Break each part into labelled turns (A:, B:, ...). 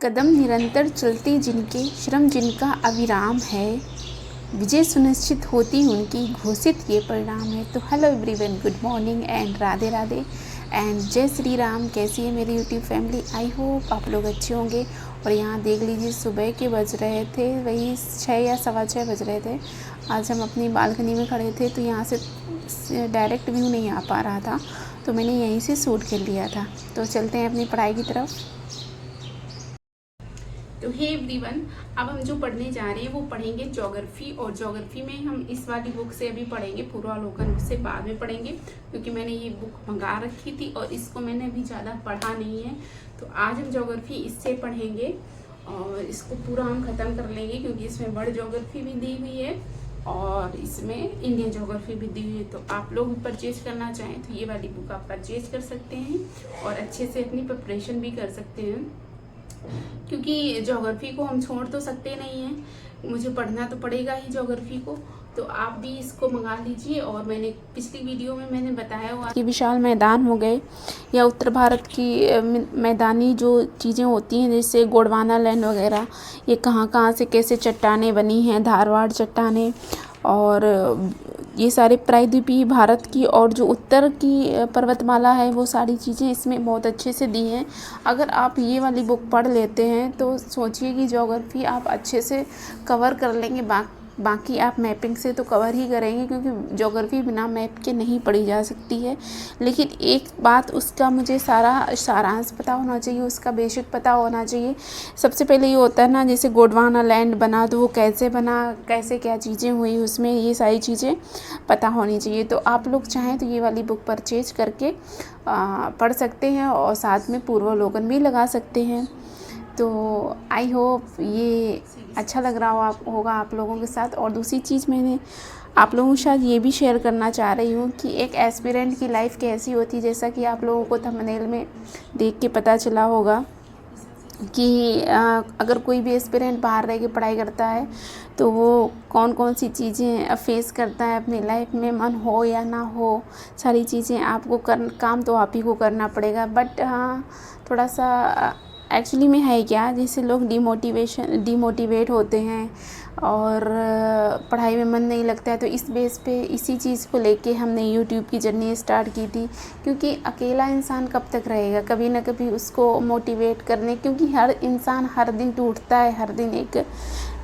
A: कदम निरंतर चलते जिनके, श्रम जिनका अविराम है, विजय सुनिश्चित होती उनकी, घोषित ये परिणाम है। तो hello everyone, good morning and Radhe Radhe and जय श्री राम। कैसी है मेरी यूट्यूब फैमिली? आई होप आप लोग अच्छे होंगे। और यहाँ देख लीजिए, सुबह के बज रहे थे वही 6 या सवा 6 बज रहे थे। आज हम अपनी बालकनी में खड़े थे तो यहाँ से डायरेक्ट व्यू नहीं आ पा रहा था, तो मैंने यहीं से शूट कर लिया था। तो चलते हैं अपनी पढ़ाई की तरफ। तो हे एवरीवन, अब हम जो पढ़ने जा रहे हैं वो पढ़ेंगे ज्योग्राफी। और ज्योग्राफी में हम इस वाली बुक से अभी पढ़ेंगे, पूर्वावलोकन से बाद में पढ़ेंगे, क्योंकि मैंने ये बुक मंगा रखी थी और इसको मैंने अभी ज़्यादा पढ़ा नहीं है। तो आज हम ज्योग्राफी इससे पढ़ेंगे और इसको पूरा हम ख़त्म कर लेंगे, क्योंकि इसमें वर्ल्ड ज्योग्राफी भी दी हुई है और इसमें इंडियन ज्योग्राफी भी दी हुई है। तो आप लोग भी परचेज करना चाहें तो ये वाली बुक आप परचेज कर सकते हैं और अच्छे से अपनी प्रिपरेशन भी कर सकते हैं, क्योंकि ज्योग्राफी को हम छोड़ तो सकते नहीं हैं, मुझे पढ़ना तो पड़ेगा ही ज्योग्राफी को। तो आप भी इसको मंगा लीजिए। और मैंने पिछली वीडियो में मैंने बताया हुआ कि विशाल मैदान हो गए या उत्तर भारत की मैदानी जो चीज़ें होती हैं, जैसे गोंडवाना लैंड वगैरह, ये कहाँ कहाँ से कैसे चट्टानें बनी हैं, धारवाड़ चट्टानें, और ये सारे प्रायद्वीपीय भारत की और जो उत्तर की पर्वतमाला है, वो सारी चीज़ें इसमें बहुत अच्छे से दी हैं। अगर आप ये वाली बुक पढ़ लेते हैं तो सोचिए कि ज्योग्राफी आप अच्छे से कवर कर लेंगे। बाकी आप मैपिंग से तो कवर ही करेंगे, क्योंकि ज्योग्राफी बिना मैप के नहीं पढ़ी जा सकती है। लेकिन एक बात, उसका मुझे सारांश पता होना चाहिए, उसका बेसिक पता होना चाहिए। सबसे पहले ये होता है ना, जैसे गोंडवाना लैंड बना तो वो कैसे बना, कैसे क्या चीज़ें हुई उसमें, ये सारी चीज़ें पता होनी चाहिए। तो आप लोग चाहें तो ये वाली बुक परचेज करके पढ़ सकते हैं और साथ में पूर्वावलोकन भी लगा सकते हैं। तो आई होप ये अच्छा लग रहा होगा आप लोगों के साथ। और दूसरी चीज़, मैंने आप लोगों के साथ ये भी शेयर करना चाह रही हूँ कि एक एस्पिरेंट की लाइफ कैसी होती है। जैसा कि आप लोगों को थंबनेल में देख के पता चला होगा कि अगर कोई भी एस्पिरेंट बाहर रह के पढ़ाई करता है तो वो कौन कौन सी चीज़ें फेस करता है अपनी लाइफ में, मन हो या ना हो, सारी चीज़ें आपको काम तो आप ही को करना पड़ेगा। बट हाँ, थोड़ा सा एक्चुअली में है क्या, जैसे लोग डिमोटिवेट होते हैं और पढ़ाई में मन नहीं लगता है, तो इस बेस पे इसी चीज़ को लेके हमने यूट्यूब की जर्नी स्टार्ट की थी। क्योंकि अकेला इंसान कब तक रहेगा, कभी ना कभी उसको मोटिवेट करने, क्योंकि हर इंसान हर दिन टूटता है, हर दिन एक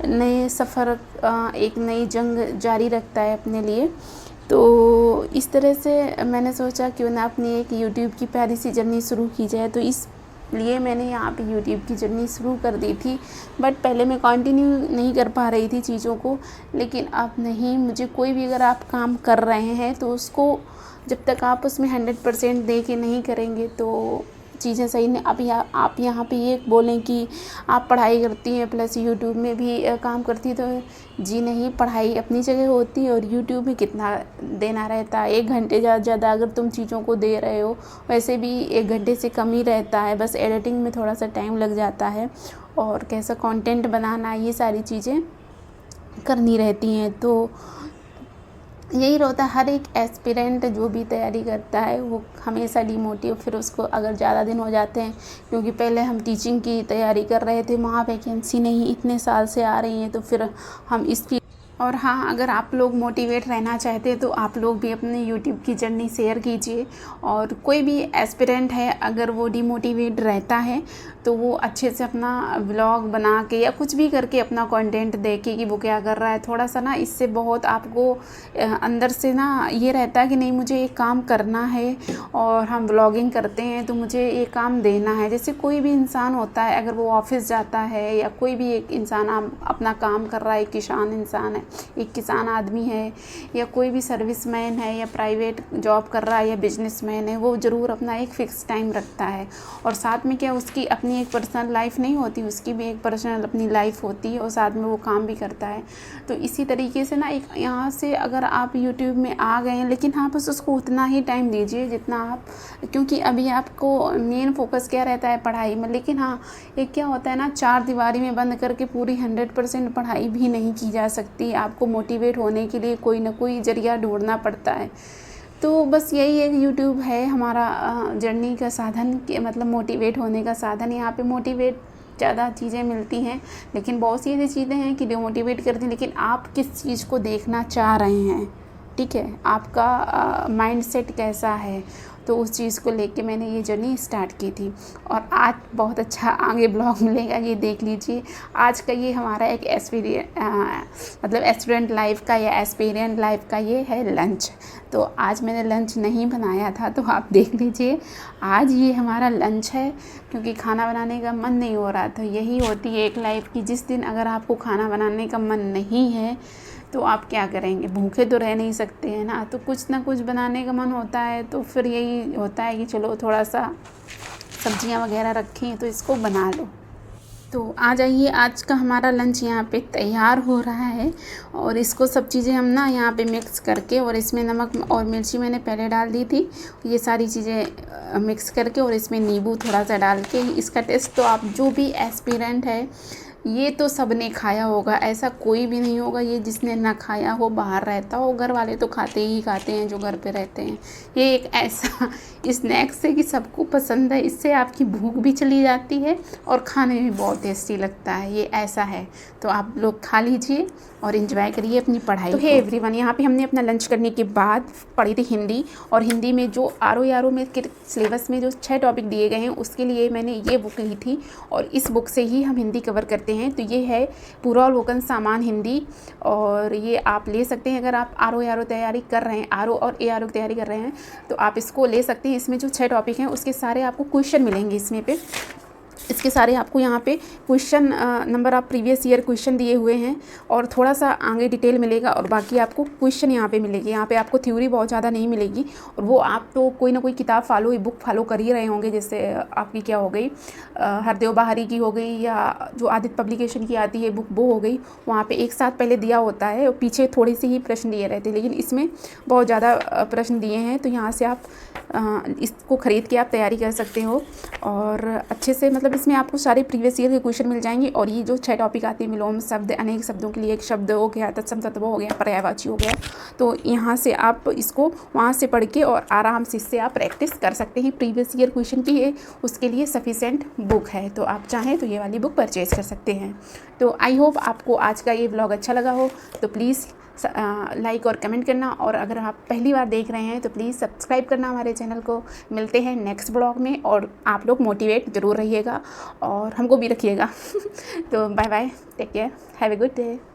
A: नए सफ़र, एक नई जंग जारी रखता है अपने लिए। तो इस तरह से मैंने सोचा क्यों ना अपनी एक यूट्यूब की प्यारी सी जर्नी शुरू की जाए। तो इसलिए मैंने यहाँ पे यूट्यूब की जर्नी शुरू कर दी थी। बट पहले मैं कंटिन्यू नहीं कर पा रही थी चीज़ों को, लेकिन अब नहीं, मुझे कोई भी, अगर आप काम कर रहे हैं तो उसको जब तक आप उसमें 100% दे के नहीं करेंगे तो चीज़ें सही नहीं। अब आप यहाँ पे ये बोलें कि आप पढ़ाई करती हैं प्लस यूट्यूब में भी काम करती है, तो जी नहीं, पढ़ाई अपनी जगह होती है और यूट्यूब में कितना देना रहता है। 1 घंटे ज़्यादा अगर तुम चीज़ों को दे रहे हो, वैसे भी 1 घंटे से कम ही रहता है, बस एडिटिंग में थोड़ा सा टाइम लग जाता है और कैसा कंटेंट बनाना, ये सारी चीज़ें करनी रहती हैं। तो यही रहता है, हर एक एस्पिरेंट जो भी तैयारी करता है वो हमेशा डिमोटिव, फिर उसको अगर ज़्यादा दिन हो जाते हैं, क्योंकि पहले हम टीचिंग की तैयारी कर रहे थे, वहाँ वैकेंसी नहीं इतने साल से आ रही हैं, तो फिर हम इसकी। और हाँ, अगर आप लोग मोटिवेट रहना चाहते हैं तो आप लोग भी अपने यूट्यूब की जर्नी शेयर कीजिए। और कोई भी एस्पिरेंट है, अगर वो डिमोटिवेट रहता है तो वो अच्छे से अपना व्लॉग बना के या कुछ भी करके अपना कंटेंट देखे कि वो क्या कर रहा है। थोड़ा सा ना, इससे बहुत आपको अंदर से ना ये रहता है कि नहीं, मुझे ये काम करना है और हम व्लॉगिंग करते हैं तो मुझे ये काम देना है। जैसे कोई भी इंसान होता है, अगर वो ऑफिस जाता है या कोई भी एक इंसान अपना काम कर रहा है, एक किसान इंसान है, एक किसान आदमी है, या कोई भी सर्विसमैन है या प्राइवेट जॉब कर रहा है या बिजनेसमैन है, वो ज़रूर अपना एक फ़िक्स टाइम रखता है। और साथ में क्या, उसकी अपनी एक पर्सनल लाइफ नहीं होती, उसकी भी एक पर्सनल अपनी लाइफ होती है और साथ में वो काम भी करता है। तो इसी तरीके से ना, एक यहाँ से अगर आप यूट्यूब में आ गए हैं, लेकिन हाँ, बस उसको उतना ही टाइम दीजिए जितना आप, क्योंकि अभी आपको मेन फोकस क्या रहता है, पढ़ाई में। लेकिन हाँ, एक क्या होता है ना, 4 दीवारी में बंद करके पूरी 100% पढ़ाई भी नहीं की जा सकती। आपको मोटिवेट होने के लिए कोई ना कोई ज़रिया ढूंढना पड़ता है। तो बस यही एक यूट्यूब है हमारा जर्नी का साधन, मतलब मोटिवेट होने का साधन। यहाँ पे मोटिवेट ज़्यादा चीज़ें मिलती हैं, लेकिन बहुत सी ऐसी चीज़ें हैं कि डिमोटिवेट करती हैं। लेकिन आप किस चीज़ को देखना चाह रहे हैं, ठीक है, आपका माइंडसेट कैसा है, तो उस चीज़ को लेके मैंने ये जर्नी स्टार्ट की थी। और आज बहुत अच्छा आगे ब्लॉग मिलेगा, ये देख लीजिए। आज का ये हमारा एक मतलब स्टूडेंट लाइफ का या एस्पिरेंट लाइफ का ये है लंच। तो आज मैंने लंच नहीं बनाया था, तो आप देख लीजिए आज ये हमारा लंच है, क्योंकि खाना बनाने का मन नहीं हो रहा था। यही होती है एक लाइफ की, जिस दिन अगर आपको खाना बनाने का मन नहीं है तो आप क्या करेंगे, भूखे तो रह नहीं सकते हैं ना। तो कुछ ना कुछ बनाने का मन होता है, तो फिर यही होता है कि चलो थोड़ा सा सब्जियां वगैरह रखी हैं तो इसको बना लो। तो आ जाइए, आज का हमारा लंच यहाँ पे तैयार हो रहा है। और इसको सब चीज़ें हम ना यहाँ पे मिक्स करके, और इसमें नमक और मिर्ची मैंने पहले डाल दी थी, ये सारी चीज़ें मिक्स करके और इसमें नींबू थोड़ा सा डाल के, इसका टेस्ट तो आप जो भी एस्पिरेंट है ये तो सब ने खाया होगा, ऐसा कोई भी नहीं होगा ये जिसने ना खाया हो, बाहर रहता हो। घर वाले तो खाते ही खाते हैं जो घर पे रहते हैं। ये एक ऐसा स्नैक्स है कि सबको पसंद है, इससे आपकी भूख भी चली जाती है और खाने में बहुत टेस्टी लगता है। ये ऐसा है, तो आप लोग खा लीजिए और एंजॉय करिए अपनी पढ़ाई। तो हे एवरीवन, यहाँ पे हमने अपना लंच करने के बाद पढ़ी थी हिंदी। और हिंदी में जो आर में के सिलेबस में जो 6 टॉपिक दिए गए हैं, उसके लिए मैंने ये बुक ली थी और इस बुक से ही हम हिंदी कवर करते हैं। तो ये है पूर्वावलोकन सामान्य हिंदी, और ये आप ले सकते हैं अगर आप आर तैयारी कर रहे हैं, आर और ARO की तैयारी कर रहे हैं तो आप इसको ले सकते हैं। इसमें जो 6 टॉपिक हैं उसके सारे आपको क्वेश्चन मिलेंगे इसमें पे, इसके सारे आपको यहाँ पे क्वेश्चन नंबर आप प्रीवियस ईयर क्वेश्चन दिए हुए हैं, और थोड़ा सा आगे डिटेल मिलेगा, और बाकी आपको क्वेश्चन यहाँ पे मिलेगी। यहाँ पे आपको थ्योरी बहुत ज़्यादा नहीं मिलेगी, और वो आप तो कोई ना कोई किताब बुक फॉलो कर ही रहे होंगे। जैसे आपकी क्या हो गई, हरदेव बाहरी की हो गई, या जो आदित्य पब्लिकेशन की आती है बुक, वो हो गई। वहाँ पर एक साथ पहले दिया होता है और पीछे थोड़ी सी ही प्रश्न दिए रहते हैं, लेकिन इसमें बहुत ज़्यादा प्रश्न दिए हैं। तो यहाँ से आप इसको ख़रीद के आप तैयारी कर सकते हो, और अच्छे से मतलब इसमें आपको सारे प्रीवियस ईयर के क्वेश्चन मिल जाएंगे। और ये जो 6 टॉपिक आते हैं, विलोम शब्द, अनेक शब्दों के लिए एक शब्द हो गया, तत्सम तत्व हो गया, पर्यायवाची हो गया, तो यहाँ से आप इसको वहाँ से पढ़ के और आराम से इससे आप प्रैक्टिस कर सकते हैं। प्रीवियस ईयर क्वेश्चन की ये उसके लिए सफिशेंट बुक है, तो आप चाहें तो ये वाली बुक परचेज कर सकते हैं। तो आई होप आपको आज का ये ब्लॉग अच्छा लगा हो, तो प्लीज़ लाइक और कमेंट करना, और अगर आप पहली बार देख रहे हैं तो प्लीज़ सब्सक्राइब करना हमारे चैनल को। मिलते हैं नेक्स्ट ब्लॉग में, और आप लोग मोटिवेट ज़रूर रहिएगा और हमको भी रखिएगा। तो bye bye, take care, have a good day.